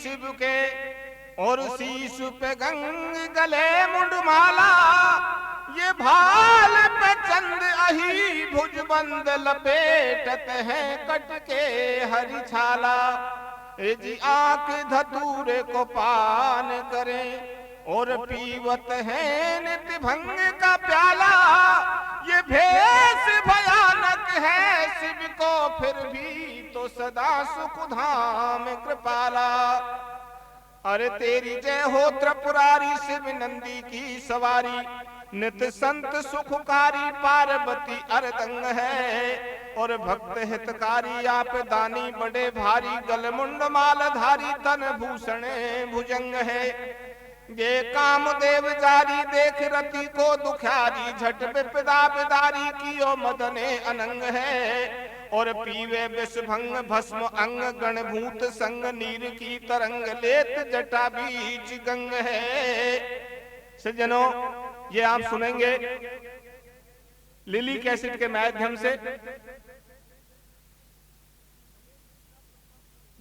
शिव के और शीश पे गंग गले मुंडमाला, ये भाल पे चंद अही भुजबंद लपेटत है कट के हरी छाला। ए जी आंख धतूरे को पान करें और पीवत है नित्य भंग का प्याला, ये भेष भयानक है शिव को फिर भी तो सदा सुख धाम कृपाला। अरे तेरी जय हो त्रिपुरारी शिव नंदी की सवारी, नित संत सुखकारी पार्वती अरदंग है। और भक्त हितकारी आप दानी बड़े भारी, गलमुंड मालधारी तन भूषण भुजंग है। ये कामदेव जारी देख रति को दुखारी, झट विपदा बिदारी कियो मदने अनंग है। और पीवे विष भंग भस्म अंग गणभूत संग, नीर की तरंग लेत जटा बीच गंग है। सज्जनों, ये आप सुनेंगे लिली कैसेट के माध्यम से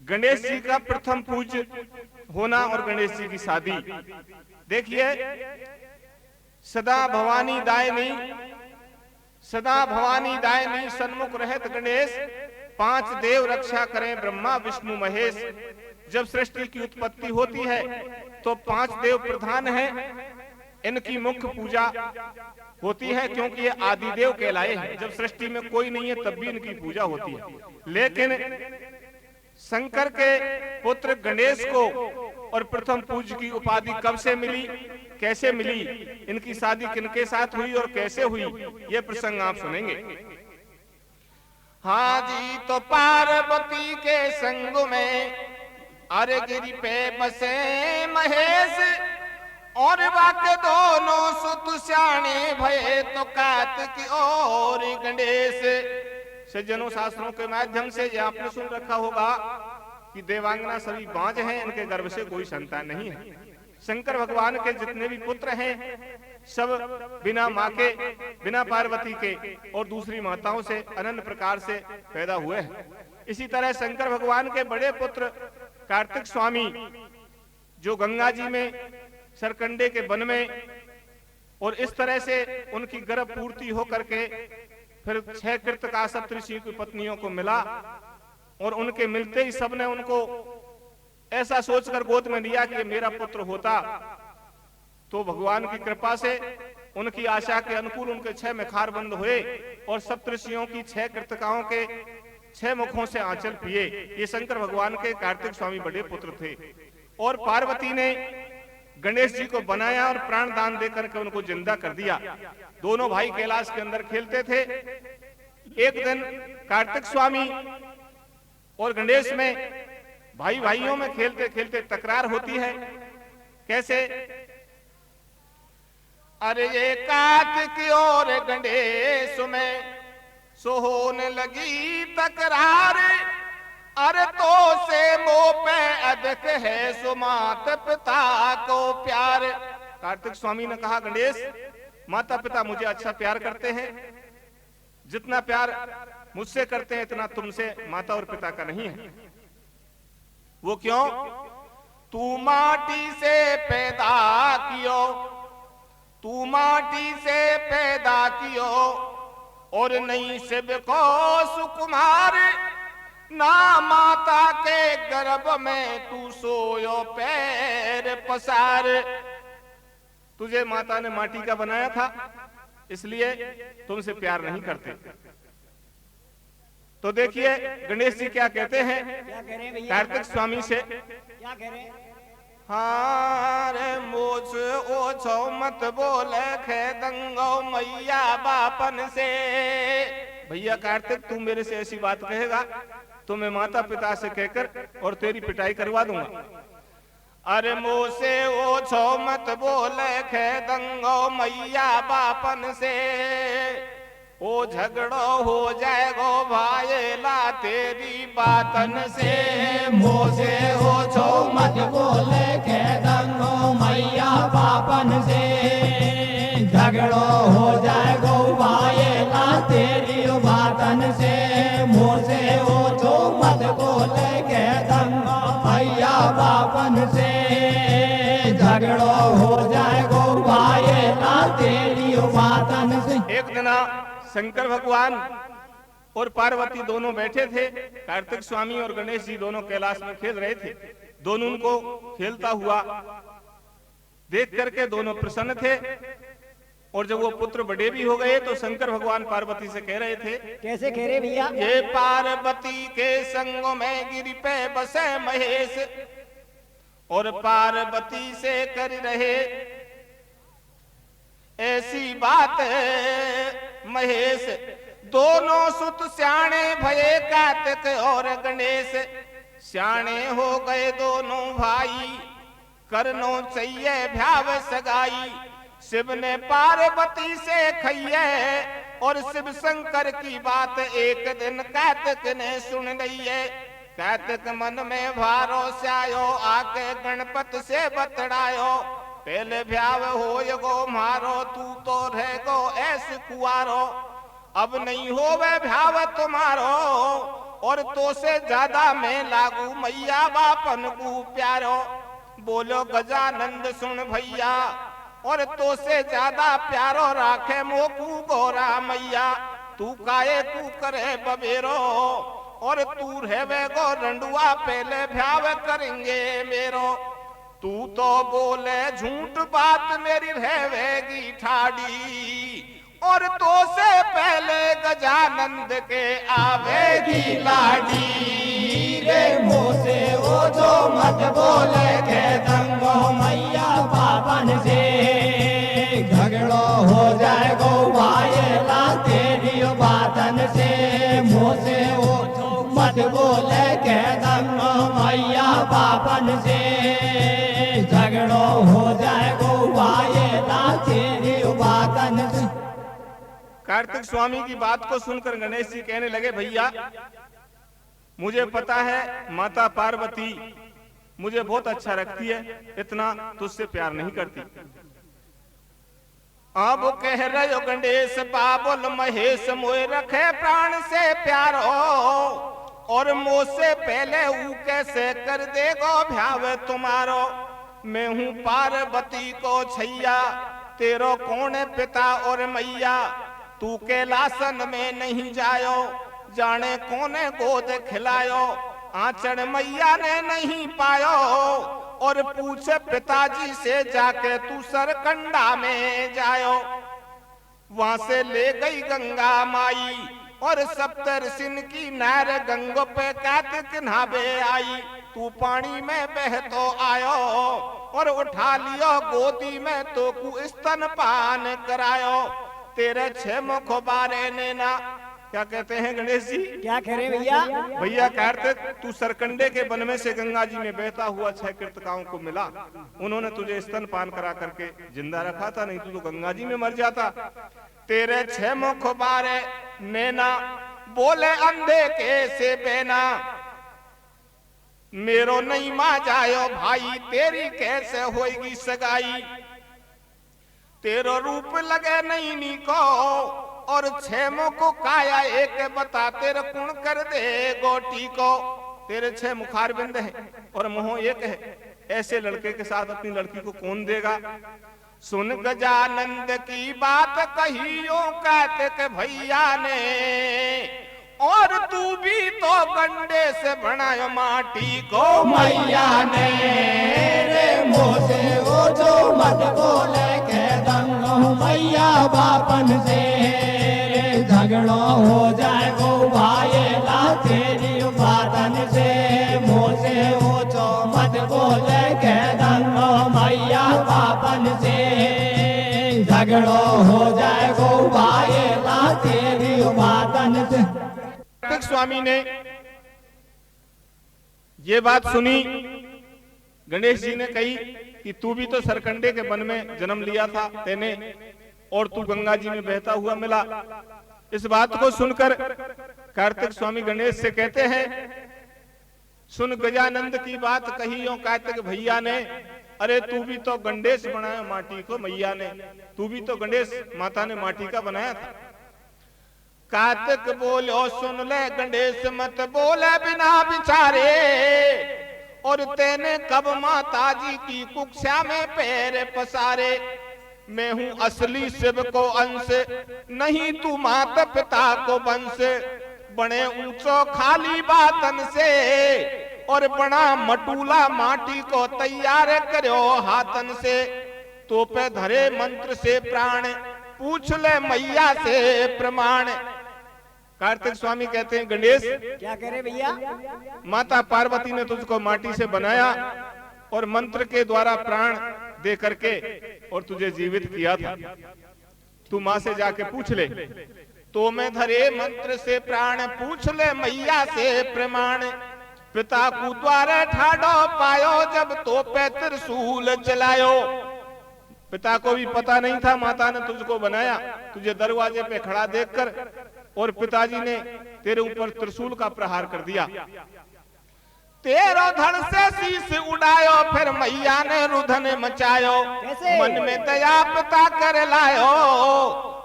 गणेश जी का प्रथम पूज्य होना और गणेश जी की शादी। देखिए, सदा भवानी दायनी, सदा भवानी दायनी सन्मुख रहत गणेश, पांच देव रक्षा करें ब्रह्मा विष्णु महेश। जब सृष्टि की उत्पत्ति होती है तो पांच देव प्रधान हैं, इनकी मुख्य पूजा होती है क्योंकि ये आदिदेव कहलाए हैं। जब सृष्टि में कोई नहीं है तब भी इनकी पूजा होती है। लेकिन शंकर के पुत्र गणेश को और प्रथम पूज्य की उपाधि कब से मिली, कैसे मिली, इनकी शादी किनके साथ हुई और कैसे हुई, ये प्रसंग आप सुनेंगे। हाँ जी, तो पार्वती के संग में अरे गिरी पे बसे महेश, और वाके दोनों सुत श्याणे भये तो कार्तिक और गणेश। सज्जनों, शास्त्रों के माध्यम से ये आपने सुन रखा होगा कि देवांगना सभी बांझ हैं, इनके गर्भ से कोई संतान नहीं है। शंकर भगवान के जितने भी पुत्र हैं सब बिना माँ के, बिना पार्वती के और दूसरी माताओं से अनंत प्रकार से पैदा हुए हैं। इसी तरह शंकर भगवान के बड़े पुत्र कार्तिक स्वामी, जो गंगा जी में सरकंडे के वन में, और इस तरह से उनकी गर्भ पूर्ति होकर के फिर 6 कृतका सप्तऋषि की पत्नियों को मिला, और उनके मिलते ही सबने उनको ऐसा सोचकर गोद में लिया कि मेरा पुत्र होता। तो भगवान की कृपा से उनकी आशा के अनुकूल उनके 6 मेखार बंद हुए और सप्तऋषियों की 6 कृतकाओं के 6 मुखों से आंचल पिए। ये शंकर भगवान के कार्तिक स्वामी बड़े पुत्र थे। और पार्वती ने गणेश जी को बनाया और प्राण दान देकर के उनको जिंदा कर दिया। दोनों भाई कैलाश के अंदर खेलते थे। एक दिन कार्तिक स्वामी और गणेश में, भाई भाइयों में खेलते खेलते तकरार होती है। कैसे? अरे ये कार्तिक और गणेश में सोहोने लगी तकरार, अरे तो से मोह पे अधिक है सो माता पिता को प्यार। कार्तिक स्वामी ने कहा, गणेश, माता पिता मुझे अच्छा प्यार करते हैं, जितना प्यार मुझसे करते हैं इतना तुमसे माता और पिता का नहीं है। वो क्यों? तू माटी से पैदा कियो, तू माटी से पैदा कियो, और नहीं शिव को सुकुमार, ना माता के गर्भ में तू सोयो पैर पसार। तुझे माता ने माटी का बनाया था, इसलिए तुमसे प्यार नहीं करते। तो देखिए गणेश जी क्या कहते हैं कार्तिक स्वामी से, क्या कह रहे हैं? हारे मोछ ओछो मत बोले खेदंगो मैया बापन से। भैया कार्तिक, तू मेरे से ऐसी बात कहेगा तो मैं माता पिता से कहकर और तेरी पिटाई करवा दूंगा। अरे मोसे ओछो मत बोले खेदंगो मैया बापन से, ओ झगड़ो हो जाएगो भाईला तेरी बातन से। मोसे ओछो मत बोले खेदंगो मैया बापन से, झगड़ो हो जाएगो भाईला तेरी बातन से। मोसे ओछो मत बोले खेदंगो मैया बापन झगड़ो हो जाए गो भायला तेरी बातन से। एक दिन शंकर भगवान और पार्वती दोनों बैठे थे। कार्तिक स्वामी और गणेश जी दोनों कैलाश में खेल रहे थे। दोनों उनको खेलता हुआ देख करके दोनों प्रसन्न थे। और जब वो पुत्र बड़े भी हो गए तो शंकर भगवान पार्वती से कह रहे थे, कैसे कह रहे भैया? ये पार्वती के संग में गिर पे बसे महेश, और पार्वती से कर रहे ऐसी बात महेश। दोनों सुत स्याणे भये कार्तिक और गणेश, स्याणे हो गए दोनों भाई, करनो चाहिए भ्याव सगाई। शिव ने पार्वती से खइए और शिव शंकर की बात एक दिन कार्तिक ने सुन लिये। कार्तिक मन में भारो स्यायो, आके गणपत से बतड़ायो। पहले भ्याव हो गो मारो, तू तो रह गो ऐस कुआरो। अब नहीं होवे भ्याव तुम्हारो, और तो से ज्यादा मैं लागू मैया बापन को प्यारो। बोलो गजानंद सुन भैया, और तो से ज्यादा प्यारो राखे मोकू गोरा मैया। तू काये कू करे बबेरो, और तू रहवे गो रंडुआ, पहले भ्याव करेंगे मेरो। तू तो बोले झूठ बात मेरी रहवेगी ठाड़ी, और तो से पहले गजानंद के आवेगी लाडी। रे मुँह से वो जो मत बोले के दंगो मैया बाबन से। झगड़ो हो जाए गो भायला तेरी बातन से। मुँह से वो जो मत बोले के दंगो मैया बाबन से। झगड़ो हो जाए गो भायला तेरी बातन से। कार्तिक स्वामी की बात को सुनकर गणेश जी कहने लगे, भैया मुझे पता है माता पार्वती मुझे बहुत अच्छा रखती है, इतना तुझसे प्यार नहीं करती। अब कह रहे हो गणेश बाबुल महेश, मोए रखे प्राण से प्यारो, और मोह से पहले ऊ कैसे कर देगो भ्याव तुम्हारो। मैं हूँ पार्वती को छैया, तेरो कौन है पिता और मैया। तू कैलासन में नहीं जायो, जाने कोने गोद खिलायो। आंचन मैया ने नहीं पायो, और पूछे पिताजी से जाके तू सरकंडा में जायो। वहां से ले गई गंगा माई, और सप्तर्षिन की नार गंगो पे कार्तिक नहावे आई। तू पानी में बह तो आयो, और उठा लियो गोदी में तो कु स्तन पान करायो। तेरे 6 मुख बारे ने ना, क्या कहते हैं गणेश जी? क्या कह रहे भैया? भैया कार्तिक, तू सरकंडे के वन में से गंगा जी में बहता हुआ 6 कृतकाओं को मिला। उन्होंने तुझे स्तन पान करा करके जिंदा रखा था, नहीं तो गंगा जी में मर जाता। तेरे 6 मुख बारे नैना, बोले अंधे के से बेना। मेरो नहीं मा जायो भाई, तेरी कैसे होएगी सगाई। तेरो रूप लगे नहीं नीको, और 6 मुख काया एक बता। तेरे कुण कर दे गोटी को। तेरे 6 मुखार बिंद है और मुंह एक है, ऐसे लड़के के साथ अपनी लड़की को कौन देगा। सुन गजानंद की बात कहियो कार्तिक भैया ने, और तू भी तो गंडे से बनायो माटी को मैया ने। रे मुँह से वो जो मत बोले के दंगो मैया बापन से। झगड़ो हो जाए गो भायला तेरी बातन से। मुँह से वो जो मत बोले के दंगो मैया बापन से। झगड़ो हो जाए गो भायला तेरी बातन से। कार्तिक स्वामी ने ये बात सुनी। गणेश जी ने कही कि तू भी तो सरकंडे के वन में जन्म लिया था तेने, और तू गंगा जी में बहता हुआ मिला। इस बात को सुनकर कार्तिक स्वामी गणेश से कहते हैं, सुन गजानंद की बात कही हो कार्तिक भैया ने। अरे तू भी तो गणेश बनाया माटी को मैया ने, तू भी तो गणेश माता ने माटी का बनाया था। कार्तिक बोलो सुन ले गणेश मत बोले बिना बिचारे, और तेने कब माता जी की कुक्षा में पैर पसारे। मैं हूं असली शिव को अंश, नहीं तू माता पिता को वंश। बने ऊंचो खाली बातन से, और बना मटूला माटी को तैयार करो हाथन से। तो पे धरे मंत्र से प्राण, पूछ ले मैया से प्रमाण। कार्तिक स्वामी कहते हैं गणेश क्या कह रहे भैया? माता पार्वती ने तुझको माटी से बनाया और मंत्र के द्वारा प्राण दे करके और तुझे जीवित किया था। तू माँ से जाके पूछ ले। तो मैं धरे मंत्र से प्राण, पूछ ले मैया से प्रमाण। पिता को द्वारे ठाडो पायो, जब तो पे त्रिशूल चलायो। पिता को भी पता नहीं था माता ने तुझको बनाया, तुझे दरवाजे पे खड़ा देखकर, और पिताजी ने तेरे ऊपर त्रिशूल का प्रहार कर दिया। तेरो धड़ से शीश उड़ायो, फिर मैया ने रुधन मचायो। मन में दया पिता कर लायो,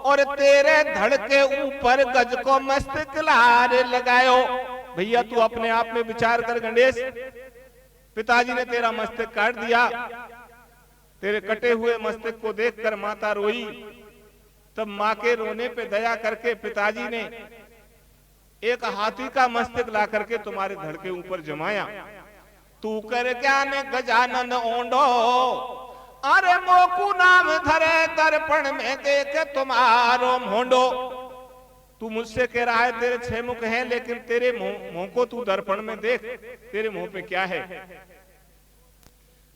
और तेरे धड़ के ऊपर गज को मस्तक लार लगायो। भैया तू अपने आप में विचार कर गणेश, पिताजी ने तेरा मस्तक काट दिया। तेरे कटे हुए मस्तक को देखकर माता रोई। तब माँ के रोने पे दया करके पिताजी ने एक हाथी का मस्तक ला करके तुम्हारे धड़ के ऊपर जमाया। तू कर क्या ने गजानन ओंडो, अरे मोकू नाम धरे दर्पण में देख तुम्हारो मोंडो। तू मुझसे कह रहा है तेरे 6 मुख हैं, लेकिन तेरे मुंह को तू दर्पण में देख, तेरे मुंह पे क्या है।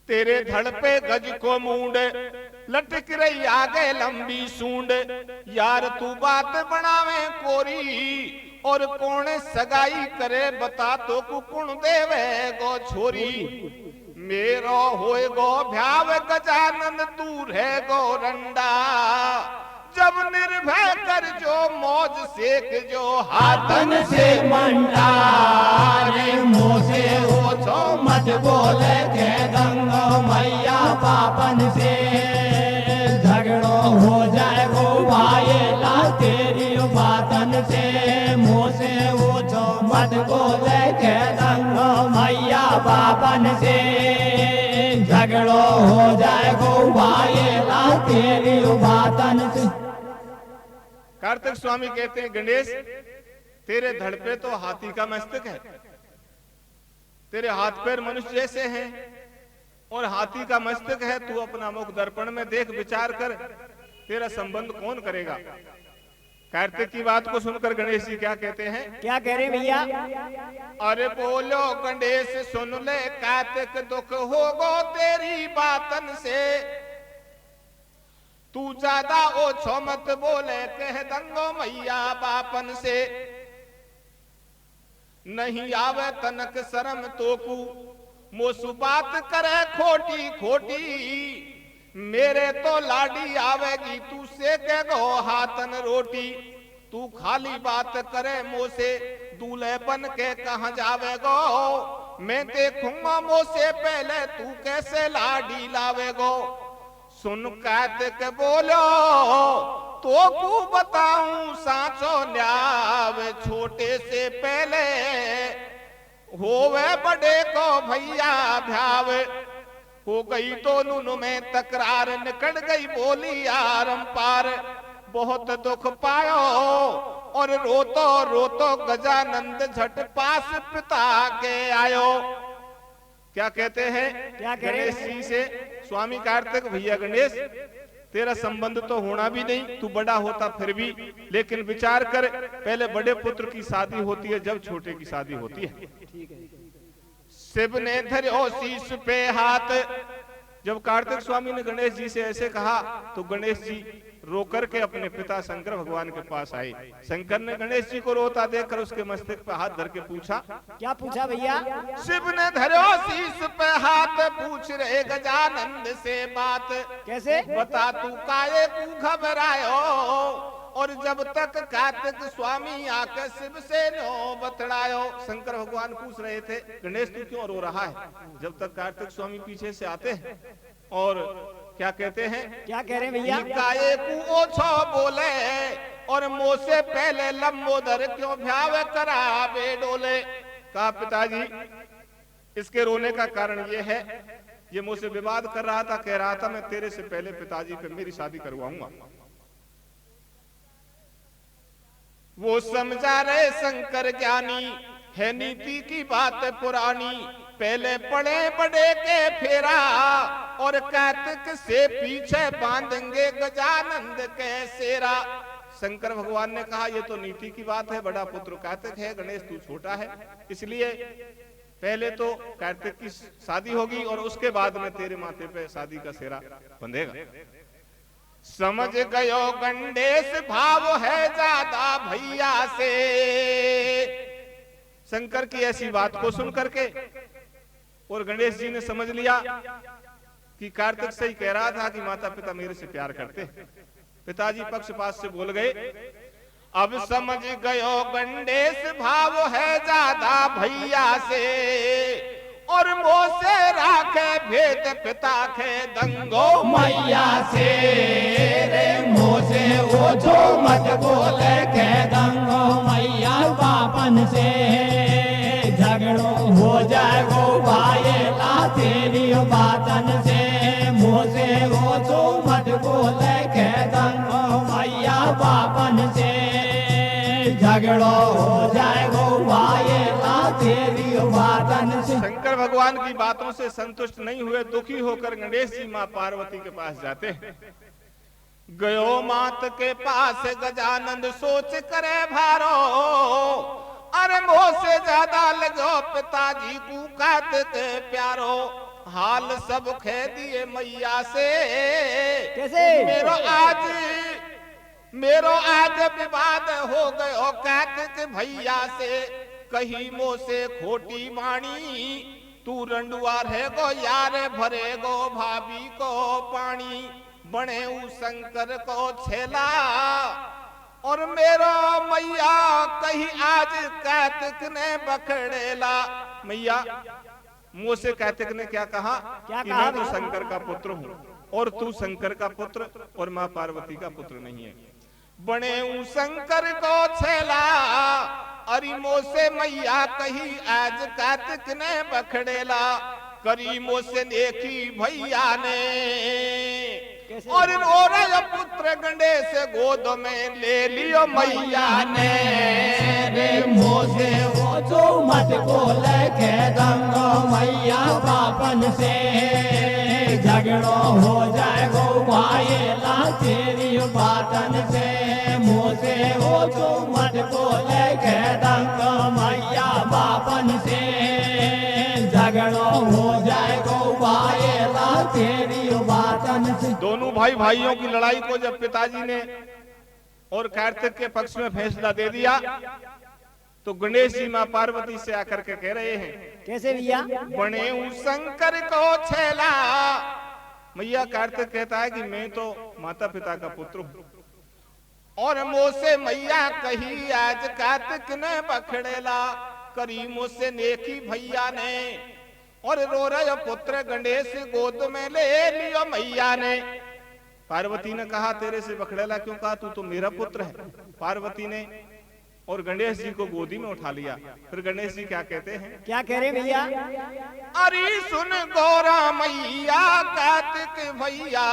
तेरे धड़ पे गज को मूंड, लटक रही आगे लंबी सूंड। यार तू बात बनावे कोरी, और कौन सगाई करे बता तो कुकुण देवे गो छोरी। मेरो होए गो भ्याव गजानन, तू रह गो रंडा। जब निर्भय कर जो मौज सेक जो हाथन से मंडा। रे मुँह से ओछो मत बोले के गंगो मैया पापन से। झगड़ो हो जाए गो भाईला तेरी बातन से। मुँह से ओछो मत बोले के गंगो मैया पापन से। झगड़ो हो जाए गो भाईला तेरी बातन से। कार्तिक स्वामी कहते हैं गणेश, तेरे धड़ पे तो हाथी का मस्तक है, तेरे हाथ पैर मनुष्य जैसे हैं, और हाथी का मस्तक है। तू अपना मुख दर्पण में देख, विचार कर, तेरा संबंध कौन करेगा। कार्तिक की बात को सुनकर गणेश जी क्या कहते हैं? क्या कह रहे भैया? अरे बोलो गणेश सुन ले, कार्तिक दुख होगो तेरी बातन से। तू ज्यादा ओछो मत बोले, कह दंगो मैया बापन से। नहीं आवे तनक शर्म तो कू, मोसु बात करे खोटी खोटी। मेरे तो लाडी आवेगी, तू से के गो हाथन रोटी। तू खाली बात करे मोसे, दूल्हे बन के कहाँ जावे गो। मैं देखूंगा मोसे पहले, तू कैसे लाडी लावे गो। सुन कार्तिक बोलो तो तू बताऊं साचो न्याव। छोटे से पहले होवे बड़े को भैया भ्याव। हो गई दोनों में तकरार, निकल गई बोली आरंपार। बहुत दुख पायो और रोतो रोतो गजानंद झट पास पिता के आयो। क्या कहते हैं? क्या कह रहे हैं? गणेश जी से, स्वामी कार्तिक भैया गणेश, तेरा संबंध तो होना भी नहीं, तू बड़ा होता फिर भी, लेकिन विचार कर, पहले बड़े पुत्र की शादी होती है, जब छोटे की शादी होती है। शिव ने धरो शीश पे हाथ। जब कार्तिक स्वामी ने गणेश जी से ऐसे कहा तो गणेश जी रो करके अपने पिता शंकर भगवान के पास आए। शंकर ने गणेश जी को रोता देखकर उसके मस्तक पे हाथ धर के पूछा। क्या पूछा भैया? शिव ने धरो शीश पे हाथ, पूछ रहे गजानंद से बात। कैसे? बता तू काहे तू घबरायो, और जब तक कार्तिक स्वामी आकर शिव से नो बतलायो। शंकर भगवान पूछ रहे थे गणेश तू क्यों रो रहा है, जब तक कार्तिक स्वामी पीछे से आते हैं और क्या कहते हैं? क्या कह रहे भैया? काये कु ओछो बोले, और मोह से पहले लंबोदर क्यों भ्याव करा बे डोले। कहा पिताजी इसके रोने का कारण ये है, ये मुझसे विवाद कर रहा था, कह रहा था मैं तेरे से पहले पिताजी पे मेरी शादी करवाऊंगा। वो समझा रहे शंकर ज्ञानी, है नीति की बात पुरानी, पहले पड़े बड़े के फेरा और कार्तिक से पीछे बांधेंगे गजानंद के सेरा। शंकर भगवान ने कहा ये तो नीति की बात है, बड़ा पुत्र कार्तिक है, गणेश तू छोटा है, इसलिए पहले तो कार्तिक की शादी होगी और उसके बाद में तेरे माथे पे शादी का सेरा बंधेगा। समझ गयो गणेश भाव है ज्यादा भैया से। शंकर की ऐसी बात को सुन करके और गणेश जी ने समझ लिया कि कार्तिक सही कह रहा था कि माता पिता मेरे से प्यार करते। पिताजी पक्षपात से बोल गए, अब समझ गयो गणेश भाव है ज्यादा भैया से, और मोह से राखे भेद पिता के दंगो मैया से रे मोह से वो जो मत बोले के दंगो मैया बापन से। झगड़ो हो जाए वो भाईला तेरी बातन से, मुँह से वो जो मत बोले के दंगो मैया बापन से। झगड़ो हो जाए वो भाईला तेरी बातन से। शंकर भगवान की बातों से संतुष्ट नहीं हुए, दुखी होकर गणेश जी माँ पार्वती के पास जाते हैं। गयो मात के पास गजानंद सोच करे भारो, अरे मोह से ज्यादा लगो पिताजी को कार्तिक प्यारो। हाल सब कह दिए मैया से, कैसे मेरो आज विवाद हो गयो कार्तिक भैया से। कही मोह से खोटी वाणी, तू रंडुआ रहे गो यार भरे गो भाभी को पानी। बने उ शंकर को छेला और मेरो मैया कही आज कार्तिक ने बखड़ेला। मैया मुँह से कार्तिक ने क्या कहा कि मैं तो शंकर का पुत्र हूँ और तू शंकर का पुत्र और माँ पार्वती का पुत्र नहीं है। बने उ शंकर को छेला, अरे मोह से मैया कही आज कार्तिक ने बखड़ेला। करी मोह से देखी भैया ने और मोरा पुत्र गणेश गोद में ले लियो मैया ने। रे मोह से वो जो मत बोले के दंगो मैया बापन से। झगड़ो हो जाए गो भाईला तेरी बातन से, मुँह से वो जो मत बोले के दंगो मैया बापन से। झगड़ो हो जाए गो भाईला तेरी बातन से। दोनों भाई भाइयों की लड़ाई को जब पिताजी ने और कार्तिक के पक्ष में फैसला दे दिया तो गणेश जी माँ पार्वती से आकर के कह रहे हैं, कैसे भैया? बने उ शंकर को छेला। मैया कार्तिक कहता है कि मैं तो माता पिता का पुत्र हूँ और मोह से मैया कही आज कार्तिक ने बखड़ेला। करी मुझसे नेकी भैया ने और रो रहे पुत्र गणेश गोद में ले लियो मैया ने। पार्वती ने कहा तेरे से बखड़ेला क्यों कहा, तू तो मेरा पुत्र है। पार्वती ने और गणेश जी को गोदी में उठा लिया। फिर गणेश जी क्या कहते हैं, क्या कह रहे भैया? अरे सुन गौरा मैया कार्तिक भैया,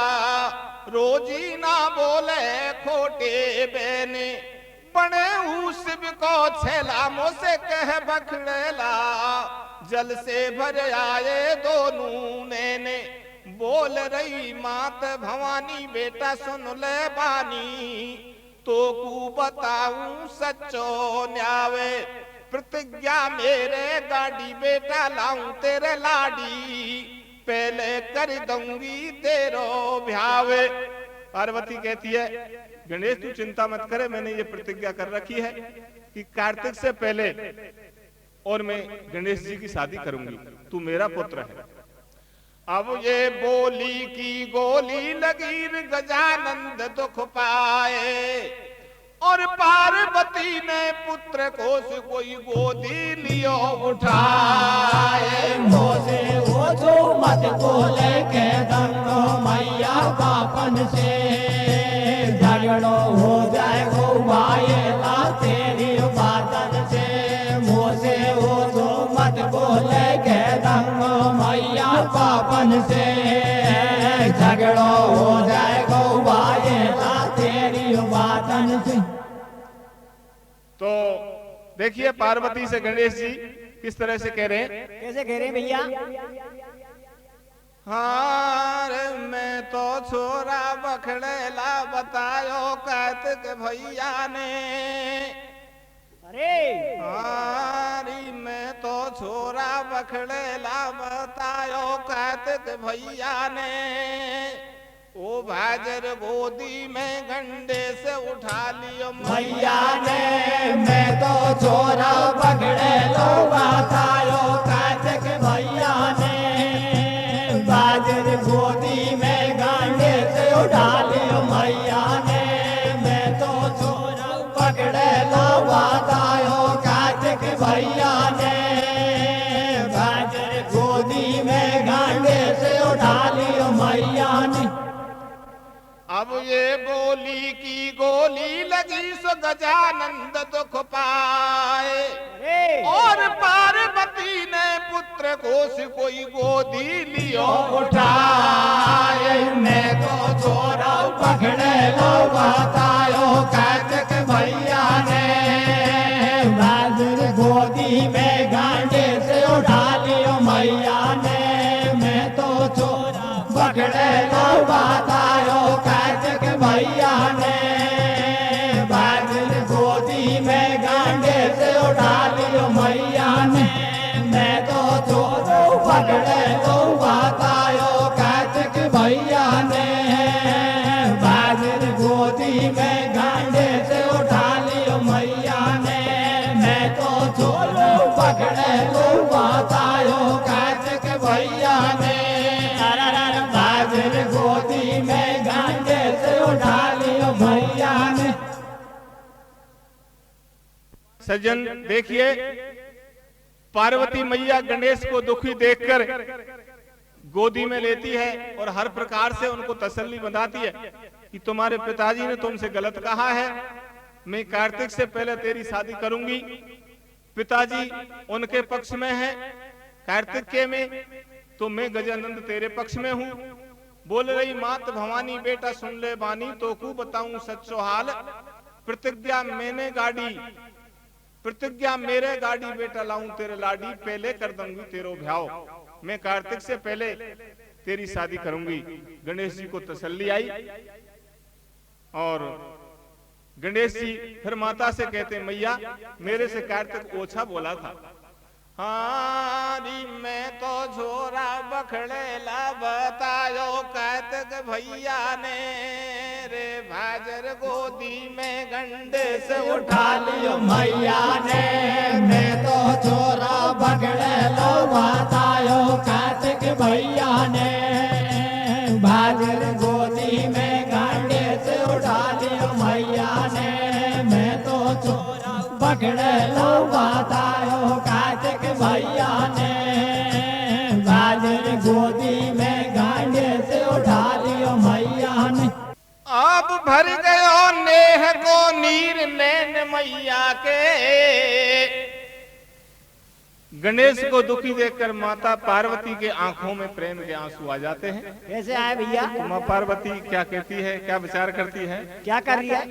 रोजी ना बोले खोटे बेने। बने उस को छेला मुँह से कह बखड़ेला, जल से भर आए दोनों ने। बोल रही मात भवानी बेटा सुन ले बानी, तो कू बताऊं सच्चो न्यावे। प्रतिज्ञा मेरे गाड़ी बेटा लाऊं तेरे लाडी, पहले कर दूंगी तेरो ब्यावे। पार्वती कहती है गणेश तू चिंता मत करे, मैंने ये प्रतिज्ञा कर रखी है कि कार्तिक से पहले और मैं गणेश जी की शादी करूंगी, तू मेरा पुत्र है। अब ये बोली की गोली लगी गजानंद दुख पाए और पार्वती ने पुत्र को से कोई गोदी लियो उठाए। मोसे वो जो मत बोले के दंगो मैया बापन से। झगड़ो हो जाए गो भाईला तेरी बातन से, मोसे वो जो मत बोले के बापन से झगड़ो हो जाए गौवा ये ला तेरी बातन से। तो देखिए पार्वती से गणेश जी किस तरह से कह रहे हैं। कैसे कह रहे हैं भैया? हार मैं तो छोरा बखड़ेला बतायो कार्तिक भैया ने। अरे हारी मैं तो छोरा बखड़ेला बतायो कार्तिक भैया ने। ओ भाजर गोदी में गंडे से उठा लियो मैया ने। मैं तो छोरा पकड़े लो बतायो कार्तिक भैया ने। बाजर गोदी में गांडे से उठा लियो मैया ने। मैं तो छोरा पकड़े लो बतायो कार्तिक भैया ने। बाजर गोदी में गांडे से उठा लियो मैया ने। अब ये बोली की गोली लगी सो गजानंद दुख पाए। और पार्वती ने पुत्र को से कोई गोदी लियो उठाए। मैं तो छोरा पकड़े लो बतायो कार्तिक भैया ने। बाजर गोदी में गांडे से उठा लियो मैया ने। मैं तो छोरा पकड़े लो बतायो कार्तिक भैया ने। बाजर गोदी में गांडे से उठा लियो मैया ने। मैं तो छोरा पकड़े लो बतायो कार्तिक भैया ने। बाजर गोदी में गांडे से उठा लियो मैया ने। मैं तो छोरा पकड़े लो बतायो कार्तिक भैया ने। बाजर गोदी में गांडे से उठा लियो भैया ने। सज्जन देखिए पार्वती मैया गणेश को दुखी देखकर गोदी में लेती है और हर प्रकार से उनको तसल्ली बंधाती है कि तुम्हारे पिताजी ने तुमसे गलत कहा है। मैं कार्तिक से पहले तेरी शादी करूंगी। पिताजी उनके पक्ष में है कार्तिक के में, तो मैं गजानंद तेरे पक्ष में हूं। बोल रही मात भवानी बेटा सुन ले बानी तो को बताऊं सच्चो हाल। प्रतिज्ञा मैंने गाड़ी प्रतिज्ञा मेरे गाड़ी बेटा लाऊं तेरे लाडी। पहले कर दूंगी तेरो भ्याव, मैं कार्तिक से पहले तेरी शादी करूंगी। गणेश जी को तसल्ली आई और गणेश जी फिर माता से कहते मैया मेरे से कार्तिक ओछा बोला था। हारी मैं तो छोरा बखड़ेला बतायो कार्तिक भैया ने। रे भाजर गोदी में गंडे से उठा लियो मैया ने। मैं तो छोरा पकड़े लो बतायो कार्तिक भैया ने। बाजर गोदी में गांडे से उठा लियो मैया ने। मैं तो छोरा पकड़े लो बतायो कार्तिक भैया ने। बाजर गोदी में गांडे से उठा लियो मैया ने। अब भर गयो नेह को नीर नैन मैया के। गणेश को दुखी देखकर माता पार्वती के आंखों में प्रेम के आंसू आ जाते हैं। कैसे आए भैया? माँ पार्वती क्या कहती है, क्या विचार करती है? क्या कर रही है?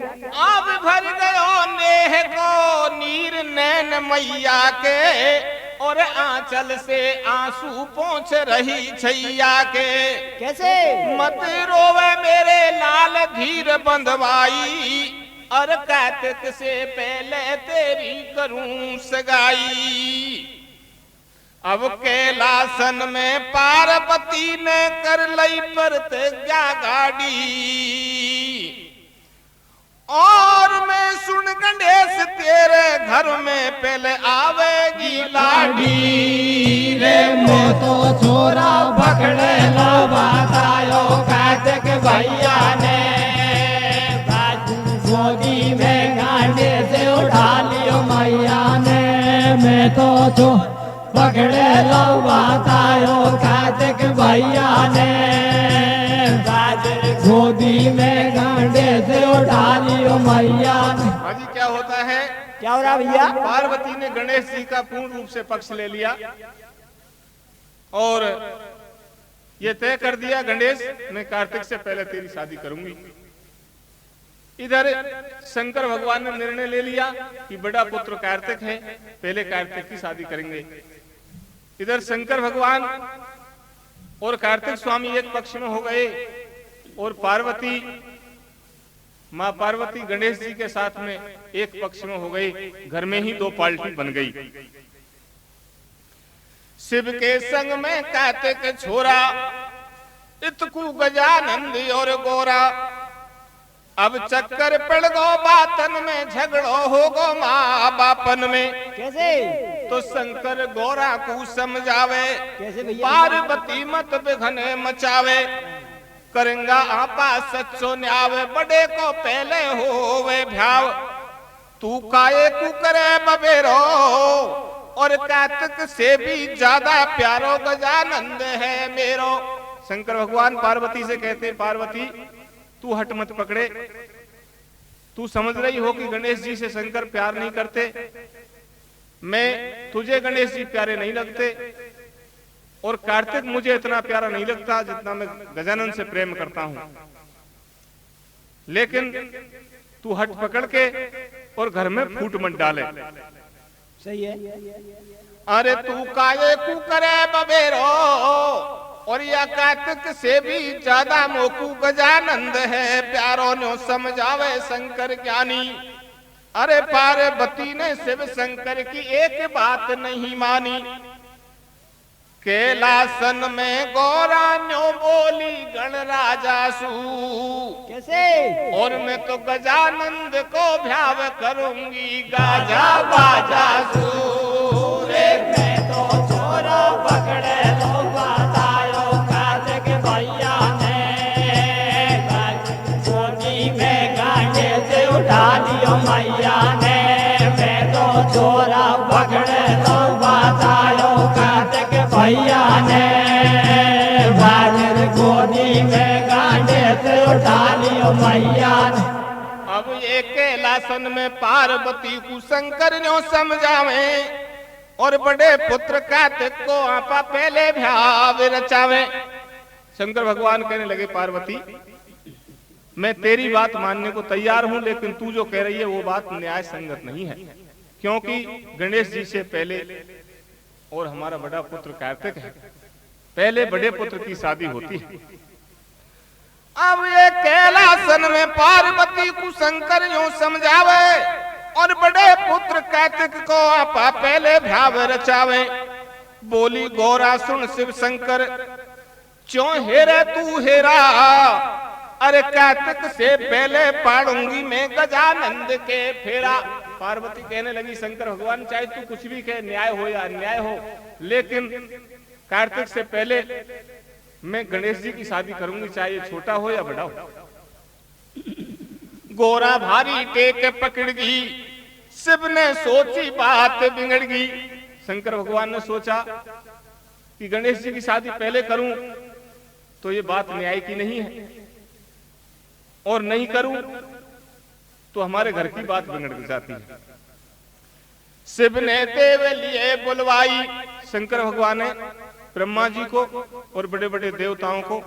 अब भर गयो नेह को नीर नैन मैया के। और आंचल से आंसू पहुंच रही छैया के। कैसे? मत रोवे मेरे लाल धीर बंधवाई। और कार्तिक से पहले तेरी करूं सगाई। अब कैलासन में पार्वती ने कर लई प्रतिज्ञा गाड़ी। और मैं सुन गणेश तेरे घर में पहले आवेगी लाडी। रे मैं तो छोरा पकड़े लो बतायो कार्तिक भैया ने। बाजर गोदी में गांडे से उठा लियो मैया ने। मैं तो छोरा पकड़े लो बतायो कार्तिक भैया ने। बाजर गोदी में गांडे से उठा लियो मैया ने। हाजी क्या होता है? क्या हो रहा भैया? पार्वती ने गणेश जी का पूर्ण रूप से पक्ष ले लिया और ये तय कर दिया गणेश, मैं कार्तिक से पहले तेरी शादी करूंगी। इधर शंकर भगवान ने निर्णय ले लिया कि बड़ा पुत्र कार्तिक है, पहले कार्तिक की शादी करेंगे। इधर शंकर भगवान और कार्तिक स्वामी एक पक्ष में हो गए और पार्वती, मां पार्वती गणेश जी के साथ में एक पक्ष में हो गई। घर में ही दो पार्टी बन गई। शिव के संग में कार्तिक छोरा, इतकू गजानंद और गोरा। अब चक्कर पड़ गो बातन में, झगड़ो हो गो माँ बापन में। कैसे? तो शंकर गोरा को समझावे, कैसे भैया? पार्वती मत बिघने मचावे। करेंगा आपा सच्चो न्यावे, बड़े को पहले होवे भ्याव। तू काये कु करे बबेरो, और कार्तिक से भी ज्यादा प्यारो गजानंद है मेरो। शंकर भगवान पार्वती से कहते, पार्वती तू हट मत पकड़े। तू समझ रही हो कि गणेश जी से शंकर प्यार नहीं करते, मैं तुझे गणेश जी प्यारे नहीं लगते, और कार्तिक मुझे इतना प्यारा नहीं लगता जितना मैं गजानन से प्रेम करता हूं। लेकिन तू हट पकड़ के और घर में फूट मत डाले। सही है। अरे तू काये कु करे बबेरो, और या कार्तिक से भी ज्यादा मोकू गजानंद है प्यारो न्यो समझावे शंकर ज्ञानी। अरे पार्वती ने शिव शंकर की एक बात नहीं मानी। कैलासन में गौरा न्यो बोली गणराजासु, कैसे? और मैं तो गजानंद को भ्याव करूंगी गाजा बाजासु। रे मैं तो छोरा पकड़े लो बतायो कार्तिक भैया ने, गोदी में गांडे से उठा लियो मैया ने। मैं तो छोरा पकड़े लो बतायो कार्तिक भैया ने, बाजर गोदी में गांडे से उठा लियो मैया ने। अब ये कैलासन में पार्वती को शंकर न्यो समझावे, और बड़े पुत्र कार्तिक को आपा पहले भ्याव रचावे। शंकर भगवान कहने लगे, पार्वती मैं तेरी बात मानने को तैयार हूं, लेकिन तू जो कह रही है वो बात न्याय संगत नहीं है, क्योंकि गणेश जी से पहले और हमारा बड़ा पुत्र कार्तिक है, पहले बड़े पुत्र की शादी होती है। अब ये कैलासन में पार्वती को शंकर यूं समझावे, और बड़े पुत्र कार्तिक को आपा पहले भ्याव रचावे। बोली गोरा सुन शिव शंकर, क्यों हेरे तू हेरा। अरे कार्तिक से पहले पाड़ूंगी मैं गजानंद के फेरा। पार्वती कहने लगी, शंकर भगवान चाहे तू कुछ भी कहे, न्याय हो या अन्याय हो, लेकिन कार्तिक से पहले मैं गणेश जी की शादी करूंगी, चाहे ये छोटा हो या बड़ा हो। गोरा भारी टेक पकड़ गई, शिव ने सोची बात बिगड़ गई। शंकर भगवान ने सोचा कि गणेश जी की शादी पहले करूं तो ये बात न्याय की नहीं है, और नहीं करूं तो हमारे घर की बात बिगड़ जाती है। शिव ने देव लिए बुलवाई, शंकर भगवान ने ब्रह्मा जी को और बड़े बड़े देवताओं को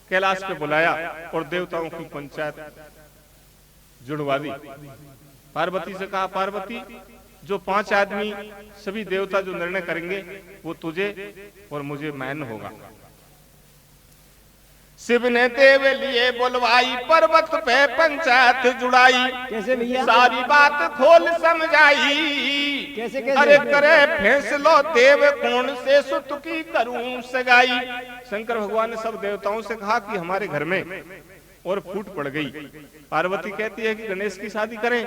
कैलाश पे बुलाया और देवताओं की पंचायत जुड़वा दी। पार्वती से कहा, पार्वती जो 5 आदमी सभी देवता जो निर्णय करेंगे वो तुझे और मुझे मान्य होगा। शिव ने देव लिए बुलवाई, पर्वत पे पंचायत जुड़ाई। कैसे भैया? सारी बात खोल समझाई। कैसे कैसे? अरे करे फैसलो देव कौन से सुत की करूं सगाई। शंकर भगवान ने सब देवताओं से कहा कि हमारे घर में, और फूट पड़ गई। पार्वती कहती है कि गणेश की शादी करें,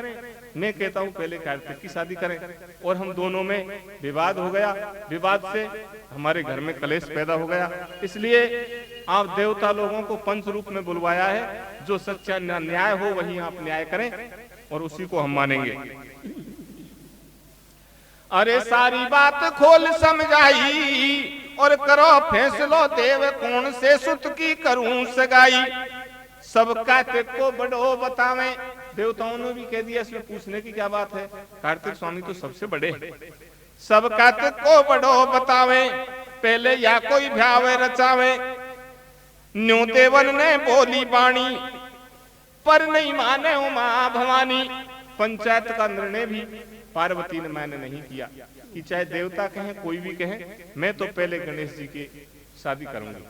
मैं कहता हूं पहले कार्तिक की शादी करें, और हम दोनों में विवाद हो गया। विवाद से हमारे घर में कलेश पैदा हो गया, इसलिए आप देवता लोगों को पंच रूप में बुलवाया है। जो सच्चा न्याय हो वही आप न्याय करें, और उसी को हम मानेंगे। अरे सारी बात खोल समझाई, और करो फैसलो देव कौन से सुत की करूं सगाई। सब कार्तिक को बड़ो बतावे। देवताओं ने भी कह दिया, इसमें पूछने की क्या बात है, कार्तिक स्वामी तो सबसे बड़े हैं। सब कार्तिक को बड़ो बतावे, पहले या कोई भ्यावे रचावे। न्यों देवन ने बोली बाणी, पर नहीं माने उमा भवानी। पंचायत का निर्णय भी पार्वती ने मान्य नहीं किया कि चाहे देवता कहें कोई भी कहे, मैं तो पहले गणेश जी की शादी करूंगी।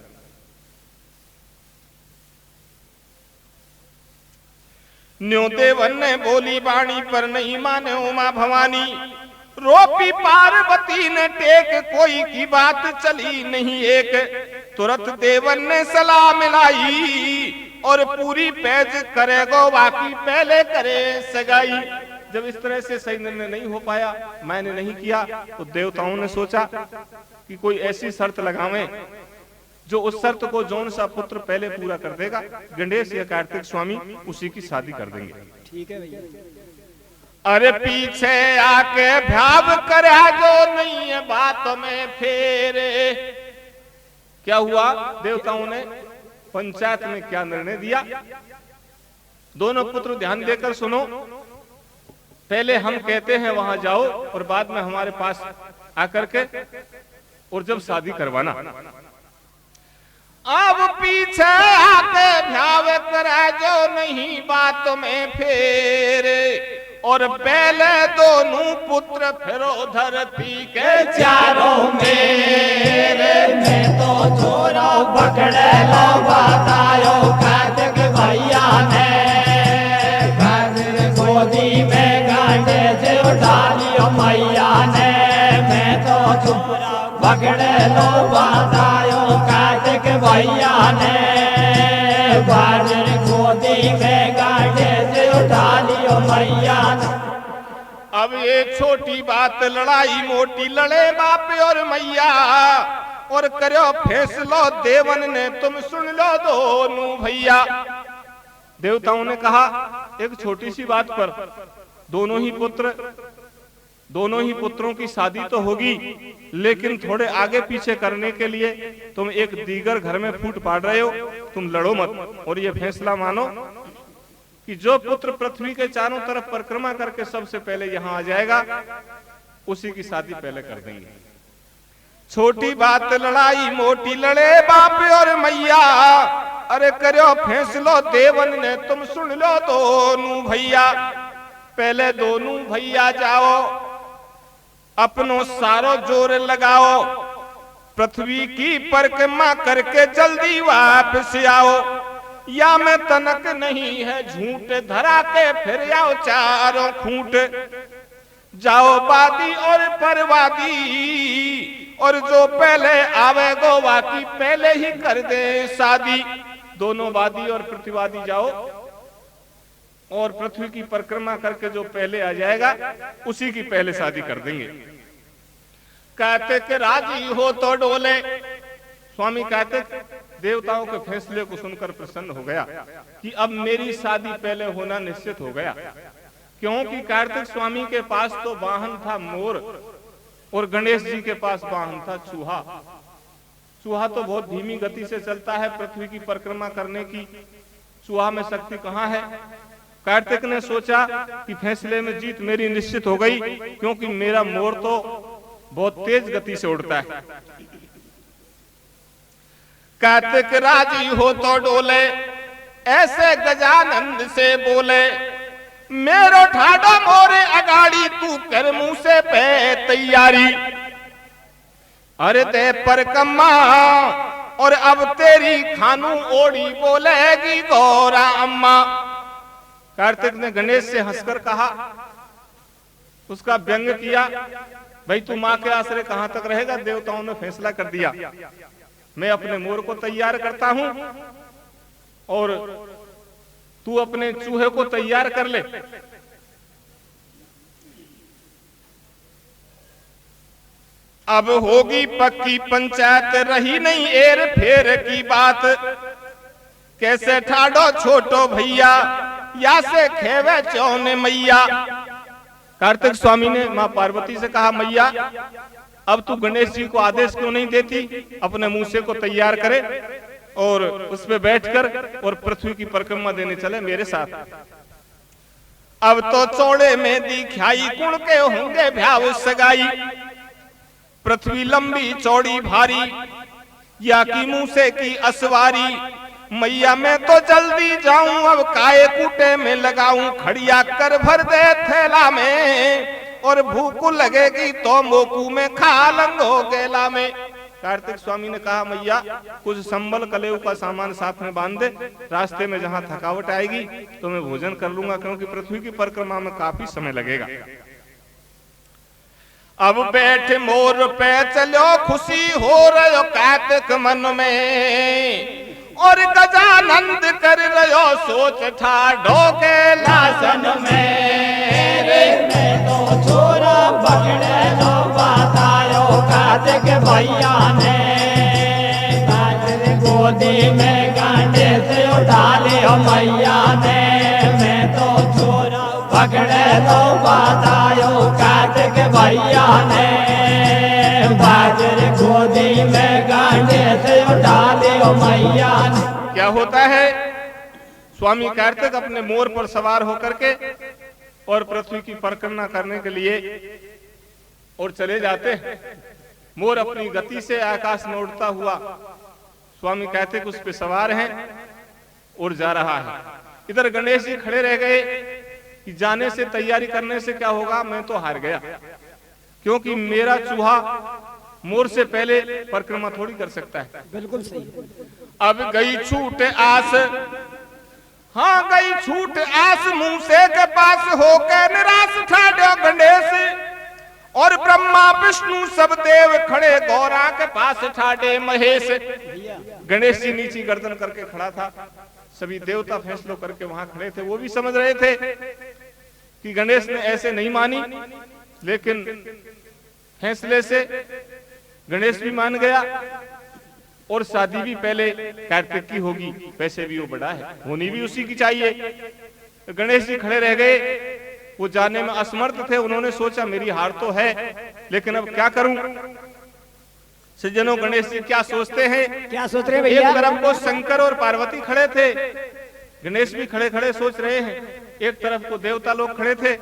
न्यों देवन ने बोली बाणी, पर नहीं माने उमा भवानी। रोपी पार्वती ने टेक, कोई की बात चली नहीं एक। तुरंत देवन ने सलाह मिलाई, और पूरी पैज करेगो बाकी पहले करे सगाई। जब इस तरह से सही निर्णय नहीं हो पाया, मैंने नहीं किया, तो देवताओं ने सोचा कि कोई ऐसी शर्त लगावें जो उस शर्त को जौन सा पुत्र पहले पूरा कर देगा, गणेश या कार्तिक स्वामी उसी की शादी कर देंगे। ठीक है भैया। अरे पीछे आके भ्याव करा जो नहीं है बात में फेरे। क्या हुआ? देवताओं ने पंचायत में क्या निर्णय दिया? दोनों पुत्र ध्यान देकर सुनो। पहले हम कहते हैं वहां जाओ, और बाद में हमारे पास आकर के और जब शादी करवाना। अब पीछे आके भ्याव करा जो नहीं बात में फेरे, और पहले दोनों पुत्र फिरो धरती के चारों मेरे। मैं तो छोरा पकड़े लो बतायो कार्तिक भैया ने। घर गोदी में गांडे से उठा लियो मैया ने। मैं तो छोरा पकड़े लो बतायो कार्तिक भैया ने। घर गोदी में गांडे से उठा लियो मैया ने। अब ये छोटी बात लड़ाई मोटी, लड़े बाप और मैया, और करो फैसलो देवन ने, तुम सुन लो दोनों भैया। देवताओं ने कहा एक छोटी सी बात पर दोनों ही पुत्रों की शादी तो होगी, लेकिन थोड़े आगे पीछे करने के लिए तुम एक दीगर घर में फूट पाड़ रहे हो। तुम लड़ो मत, और ये फैसला मानो कि जो पुत्र पृथ्वी के चारों तरफ परिक्रमा करके सबसे पहले यहाँ आ जाएगा, उसी की शादी पहले कर देंगे। छोटी बात लड़ाई मोटी, लड़े बाप और मैया, अरे करो फैसलो देवन ने, तुम सुन लो दोनों भैया। पहले दोनों भैया जाओ, अपनो सारो जोर लगाओ, पृथ्वी की परिक्रमा करके जल्दी वापस आओ। या में तनक नहीं है झूठ, धरा के फिर आओ चारों खूंट। जाओ वादी और परवादी, और जो पहले आवे गो वाकी पहले ही कर दे शादी। दोनों वादी और प्रतिवादी जाओ, और पृथ्वी की परिक्रमा करके जो पहले आ जाएगा उसी की पहले शादी कर देंगे। कहते कि राजी हो तो डोले। स्वामी कहते देवताओं के फैसले को सुनकर प्रसन्न हो गया कि अब मेरी शादी पहले होना निश्चित हो गया, क्योंकि कार्तिक स्वामी के पास तो वाहन था मोर, और गणेश जी के पास वाहन था चूहा। चूहा तो बहुत धीमी गति से चलता है पृथ्वी की परिक्रमा करने की, चूहा में शक्ति कहाँ है। कार्तिक ने सोचा कि फैसले में जीत मेरी निश्चित हो गई, क्योंकि मेरा मोर तो बहुत तेज गति से उड़ता है। कार्तिक राजी हो तो डोले, ऐसे गजानंद से बोले, मेरो ठाडो मोरे अगाड़ी, तू कर मुंह से पे तैयारी। अरे दे परिक्रमा, और अब तेरी खानू ओढ़ी बोलेगी गौरा अम्मा। कार्तिक ने गणेश से हंसकर कहा, उसका व्यंग किया, भाई तू माँ के आश्रय कहां तक रहेगा। देवताओं ने फैसला कर दिया, मैं अपने मोर को तैयार करता हूं, और तू अपने चूहे को तैयार कर ले। अब होगी पक्की पंचायत, रही नहीं एर फेर की बात। कैसे ठाडो छोटो भैया, या से खेवे चौने मैया। कार्तिक स्वामी ने मां पार्वती से कहा, मैया अब तू गणेश जी को आदेश क्यों नहीं देती, अपने मूसे को तैयार करे और उस पे बैठकर और पृथ्वी की परिक्रमा देने चले मेरे साथ। अब तो चौड़े में दिखाई, गुण के होंगे भ्याव सगाई। पृथ्वी लंबी चौड़ी भारी, या की मुंह से की असवारी, मैया मैं तो जल्दी जाऊं, अब काए कूटे में लगाऊं, खड़िया कर भर दे थैला में, और भूख लगेगी तो मोकू में खा लंगो गेला में। कार्तिक स्वामी ने कहा मैया कुछ संबल कलेव का सामान साथ में बांध दे, रास्ते में जहां थकावट आएगी तो मैं भोजन कर लूंगा, क्योंकि पृथ्वी की परिक्रमा में काफी समय लगेगा। अब बैठ मोर पे चलो, खुशी हो रहो कार्तिक मन में, और गजानंद कर रहो सोच ठाडो के लासन में। रे मैं तो छोरा पकड़े लो बतायो कार्तिक भैया ने, कार्तिक गोदी में गांडे से उठा लियो मैया ने। मैं तो छोरा पकड़े लो बतायो कार्तिक भैया ने, बाजरे गोदी में गांडे से उठा लियो मैया ने। क्या होता है, स्वामी कार्तिक अपने मोर पर सवार होकर के और पृथ्वी की परिक्रमा करने के लिए और चले जाते हैं। मोर अपनी गति से आकाश में उड़ता हुआ, स्वामी कार्तिक उस पे सवार हैं और जा रहा है। इधर गणेश जी खड़े रह गए कि जाने से तैयारी करने से क्या होगा, मैं तो हार गया, क्योंकि मेरा चूहा मोर से पहले परिक्रमा थोड़ी कर सकता है। बिल्कुल सही। अब गई छूट आस, हाँ गई छूट आस, मुंह से के पास होकर निराश ठाडो गणेश, और ब्रह्मा विष्णु सब देव खड़े गौरा के पास ठाडे महेश। गणेश जी नीची गर्दन करके खड़ा था, सभी देवता फैसलों करके वहां खड़े थे। वो भी समझ रहे थे कि गणेश ने ऐसे नहीं मानी, लेकिन फैसले से गणेश भी मान गया, और शादी भी पहले कार्तिक की होगी, वैसे भी वो बड़ा है, होनी भी उसी की चाहिए। गणेश जी खड़े रह गए, वो जाने में असमर्थ थे। उन्होंने सोचा मेरी हार तो है, लेकिन अब क्या करूं। सज्जनों, गणेश जी क्या सोचते हैं, क्या सोच रहे भैया? एक तरफ को शंकर और पार्वती खड़े थे, गणेश भी खड़े खड़े सोच रहे हैं, एक तरफ को देवता लोग खड़े थे।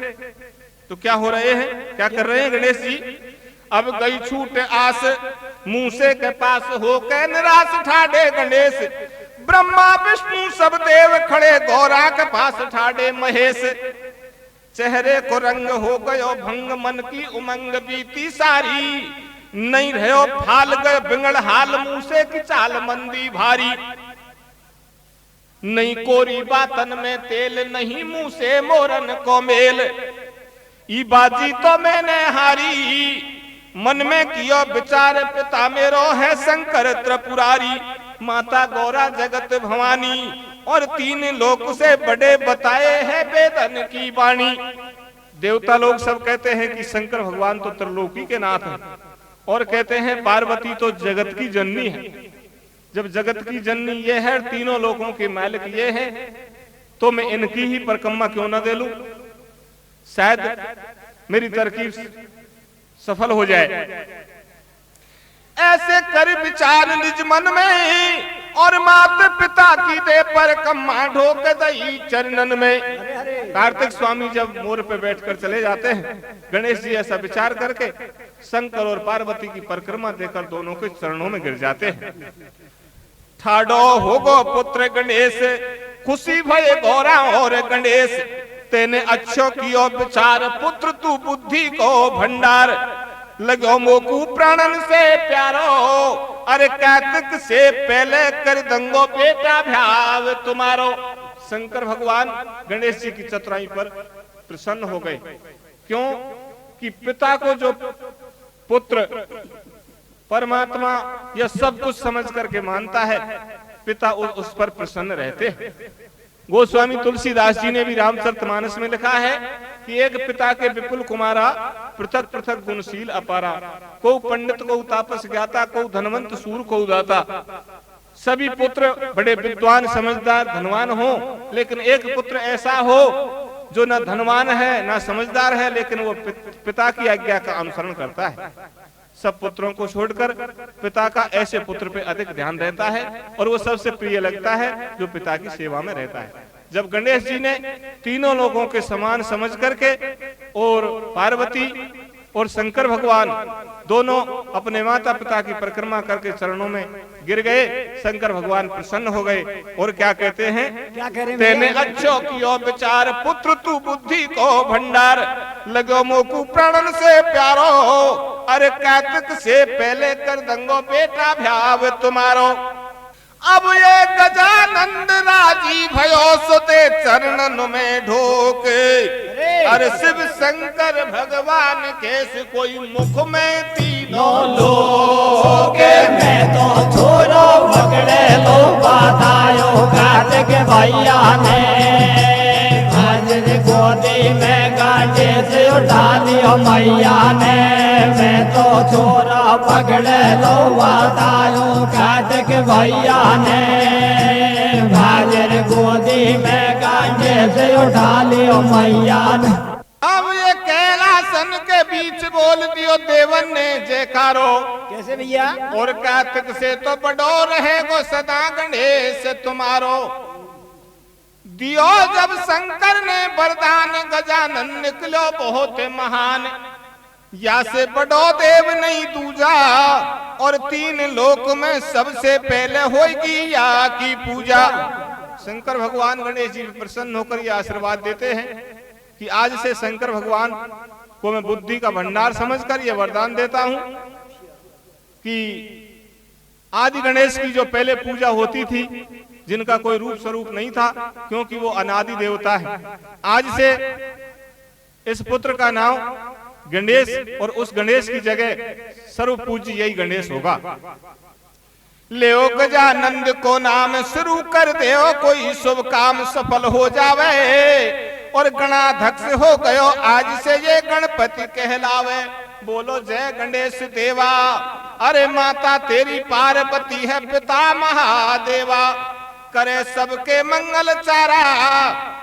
तो क्या हो रहे हैं, क्या कर रहे हैं गणेश जी। अब गई छूट आस, मुंह से के पास हो के निराश ठाडे गणेश, ब्रह्मा विष्णु सब देव खड़े गौरा के पास ठाडे महेश। चेहरे को रंग हो गयो भंग, मन की उमंग बीती सारी, नहीं रहो फाल गए बिंगड़ हाल, मुंह से की चाल मंदी भारी। नहीं कोरी बातन में तेल, नहीं मुंह से मोरन को मेल, ई बाजी तो मैंने हारी, मन में कियो विचार पिता मेरो है शंकर त्रिपुरारी, माता गौरा जगत भवानी, और तीन लोक से बड़े बताए है वेदन की वाणी। देवता लोग सब कहते हैं कि शंकर भगवान तो त्रिलोकी के नाथ हैं, और कहते हैं पार्वती तो जगत की जननी है। जब जगत की जननी ये है, तीनों लोगों के मालिक ये है, तो मैं इनकी ही परिक्रमा क्यों न दे लूं, शायद मेरी तरकीब सफल हो जाए। ऐसे कर विचार निज मन में, और मात पिता की दे परिक्रमा ढोक दई चरणन में। कार्तिक स्वामी जब मोर पे बैठकर चले जाते हैं, गणेश जी ऐसा विचार करके शंकर और पार्वती की परिक्रमा देकर दोनों के चरणों में गिर जाते हैं। ठाडो होगो पुत्र गणेश, खुशी भय गौरा और गणेश, तेने अच्छो कियो विचार, पुत्र तू बुद्धि को भंडार, लगो मोकू प्राणन से प्यारो, अरे कार्तिक से पहले कर दंगो बेटा भ्याव तुम्हारो। शंकर भगवान गणेश जी की चतुराई पर प्रसन्न हो गए, क्यों कि पिता को जो पुत्र परमात्मा यह सब कुछ समझ करके मानता है, पिता उस पर प्रसन्न रहते हैं। गोस्वामी तुलसीदास जी ने भी रामचरितमानस में लिखा है कि एक पिता के विपुल कुमारा, पृथक पृथक गुणशील अपारा, को पंडित को तापस ज्ञाता, को धनवंत सूर को दाता। सभी पुत्र बड़े विद्वान समझदार धनवान हो, लेकिन एक पुत्र ऐसा हो जो न धनवान है न समझदार है, लेकिन वो पिता की आज्ञा का अनुसरण करता है। सब पुत्रों को छोड़कर पिता का ऐसे पुत्र पे अधिक ध्यान रहता है, और वो सबसे प्रिय लगता है जो पिता की सेवा में रहता है। जब गणेश जी ने तीनों लोगों के समान समझ करके और पार्वती और शंकर भगवान दोनों अपने माता पिता की परिक्रमा करके चरणों में गिर गए। शंकर भगवान प्रसन्न हो गए और क्या कहते हैं, क्या कह रहे हैं तेने भैया? अच्छो कियो विचार पुत्र तू बुद्धि को भंडार, लगो मोकू प्राणन से प्यारो, अरे कार्तिक से पहले कर दंगो बेटा भ्याव तुम्हारो। अब ये गजानंद राजी भयो सुते चरणन में ढोक, अरे शिव शंकर भगवान के कोई मुख में तीनों लोग मैं तो छोरो पकड़े लो बतायो कार्तिक भैया ने, हाजिर गोदी में कांटे से उठा लियो मैया ने, मैं तो छोरा पकड़े लो बतायो कार्तिक भैया ने, हाजिर गोदी में कांटे से उठा लियो मैया ने। अब ये कैलासन के बीच बोल दियो देवन ने जयकारो, कैसे भैया? और कार्तिक से तो बड़ो रहेगो सदा गणेश तुम्हारो। दियो जब शंकर ने वरदान गजानन निकलो बहुत महान, या से बड़ो देव नहीं दूजा, और तीन लोक में सबसे पहले होगी या की पूजा। शंकर भगवान गणेश जी प्रसन्न होकर ये आशीर्वाद देते हैं कि आज से शंकर भगवान को मैं बुद्धि का भंडार समझकर यह वरदान देता हूं कि आदि गणेश की जो पहले पूजा होती थी, जिनका कोई रूप स्वरूप नहीं था क्योंकि वो अनादि देवता है, आज से इस पुत्र का नाम गणेश और उस गणेश की जगह सर्व पूज्य यही गणेश होगा। लेओ गजानंद को नाम शुरू कर देओ, कोई शुभ काम सफल हो जावे, और गणाध्यक्ष हो गयो आज से ये गणपति कहलावे। बोलो जय गणेश देवा, अरे माता तेरी पार्वती है पिता महादेवा, करे सबके मंगल चारा,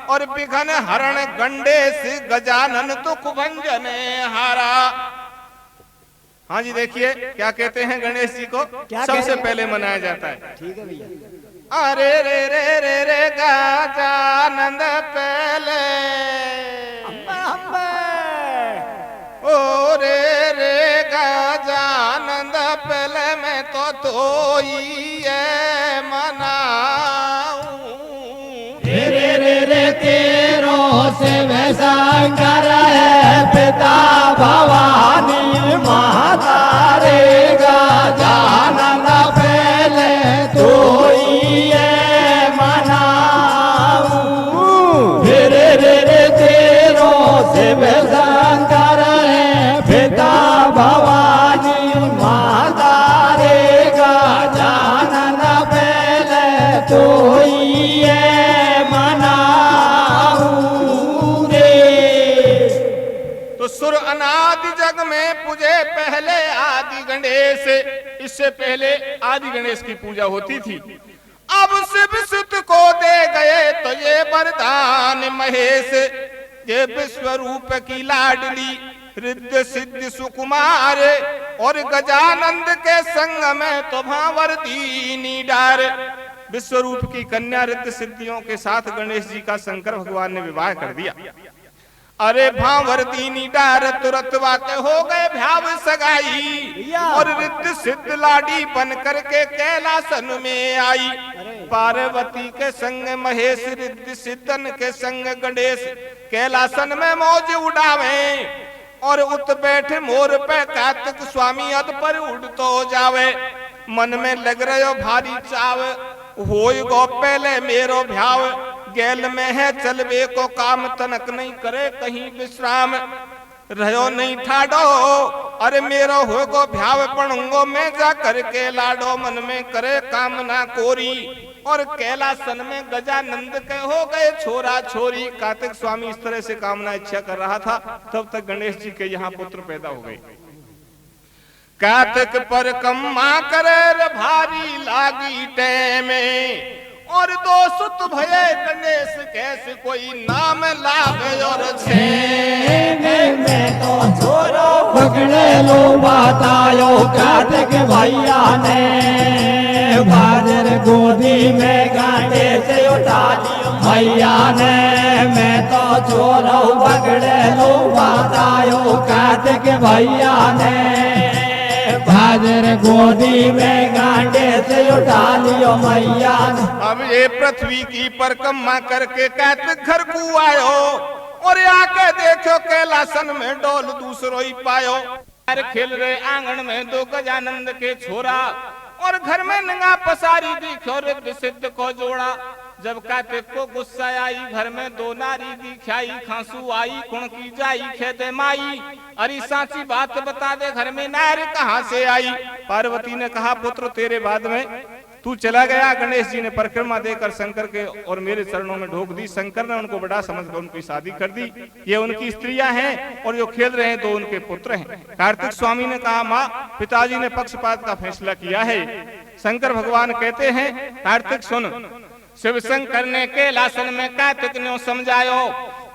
और विघ्न हरण गणेश गजानन दुख भंजन हारा। हाँ जी, देखिए क्या कहते हैं गणेश जी को सबसे पहले मनाया जाता है। ठीक है भैया। अरे रे रे रे रे गजानंद पहले, ओ रे रे गजानंद पहले मैं तो ही है मनाऊं। रे रे रे तेरो से वैसा कर है पिता भवानी माता रे गजानन पहले तो ही है मनाऊं। रे रे रे तेरो से वैसा कर है पिता भवानी माता रे गजानन पहले तो ही है तो सुर अनादि जग में पूजे पहले आदि गणेश, इससे पहले आदि गणेश की पूजा होती थी। अब शिव सुत को दे गए तो ये वरदान महेश, ये विश्व रूप की लाडली रिद्ध सिद्ध सुकुमार, और गजानंद के संग में तो भावर दीनी डार। विश्व रूप की कन्या रिद्ध सिद्धियों के साथ गणेश जी का शंकर भगवान ने विवाह कर दिया। अरे भावर दीनी डार तुरंत वाके हो गए भ्याव सगाई, और रिद्ध सिद्ध लाडी बन करके कैलासन में आई। पार्वती के संग महेश, रिद्ध सिद्धन के संग गणेश, कैलासन में मौज उड़ावे, और उत बैठे मोर पे कार्तिक स्वामी अद पर उड़ तो जावे। मन में लग रहे भारी चाव, होय गो पहले मेरो भ्याव, गैल में है चलवे को काम तनक नहीं करे कहीं विश्राम, रहो नहीं ठाडो अरे मेरो हो गो भ्याव पणुंगो में जा करके लाडो, मन में करे कामना कोरी, और कैलासन में गजानंद के हो गए छोरा छोरी। कार्तिक स्वामी इस तरह से कामना इच्छा कर रहा था, तब तक गणेश जी के यहाँ पुत्र पैदा हो गए। कार्तिक पर कम्मा करे भारी लागी टेमे, और दो सुत भये गणेश कैसे कोई नाम लावे, और में तो छोरो पकड़े लो बतायो कार्तिक भैया ने, बाजर गोदी में गांडे से उठा लियो मैया ने मैं तो चोरो पकड़े लो बतायो कहते के भैया ने बाजर गोदी में गांडे से उठा लियो मैया ने। अब ये पृथ्वी की परिक्रमा करके कहते घर को आयो और आके देखो कैलासन में डोल दूसरो ही पायो। खेल रहे आंगन में दो गजानंद के छोरा और घर में नंगा पसारी दिखो रिद्ध सिद्ध को जोड़ा। जब कार्तिक को गुस्सा आई घर में दो नारी दिखाई खांसू आई कुण की जाई खेदे माई। अरे साची बात बता दे घर में नारी कहाँ से आई। पार्वती ने कहा पुत्र तेरे बाद में तू चला गया। गणेश जी ने परिक्रमा देकर शंकर के और मेरे चरणों में ढोक दी। शंकर ने उनको बड़ा समझकर उनकी शादी कर दी। ये उनकी स्त्रियां हैं और जो खेल रहे हैं दो उनके पुत्र हैं। कार्तिक स्वामी ने कहा माँ पिताजी ने पक्षपात का फैसला किया है। शंकर भगवान कहते हैं कार्तिक सुन शिव शंकर ने कैलासन में कार्तिक ने समझायो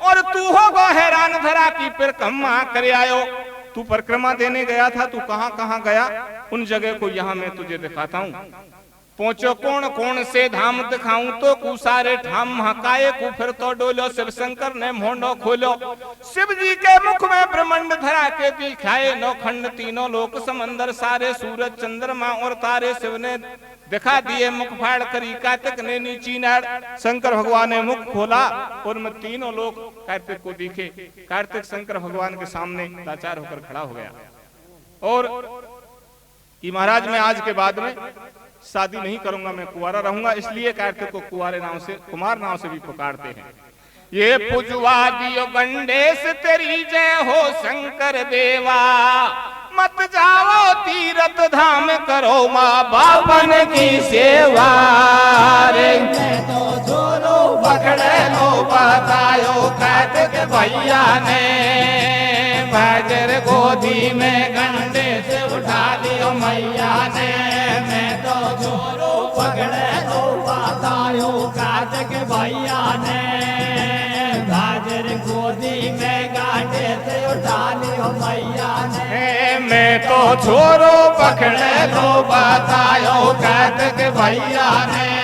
और तू हो गो हैरान धरा की परिक्रमा कर आयो। तू परिक्रमा देने गया था तू कहाँ कहाँ गया उन जगह को यहाँ मैं तुझे दिखाता हूँ। पहुंचो कौन कौन से धाम दिखाऊं तो कुसारे ठाम हकाए को फिर तो डोलो। शिव शंकर ने मोंडो खोलो शिव जी के मुख में ब्रह्मांड धरा के दिखाए नौखंड तीनों लोक समंदर सारे सूरज चंद्रमा और तारे शिव ने दिखा दिए मुख फाड़ करी। कार्तिक ने नीची नाड़ शंकर भगवान ने मुख खोला और मैं तीनों लोग कार्तिक को दिखे। कार्तिक शंकर भगवान के सामने लाचार होकर खड़ा हो गया और कि महाराज मैं आज के बाद में शादी नहीं करूंगा मैं कुंवारा रहूंगा। इसलिए कार्तिक को कुंवारे नाम से कुमार नाम से भी पुकारते हैं। ये पुजवा दियो गंडेश तेरी जय हो शंकर देवा मत जाओ तीरथ धाम करो माँ बापन की सेवा। रे मैं तो चोरो पकड़े लो बतायो कार्तिक भैया ने बाजर गोदी में गंडे से उठा लियो मैया ने। मैं तो चोरो पकड़े लो बतायो कार्तिक भैया ने बाजर गोदी में गांडे से उठा लियो मैया ने। मैं तो छोरो पकड़े लो बतायो कार्तिक भैया ने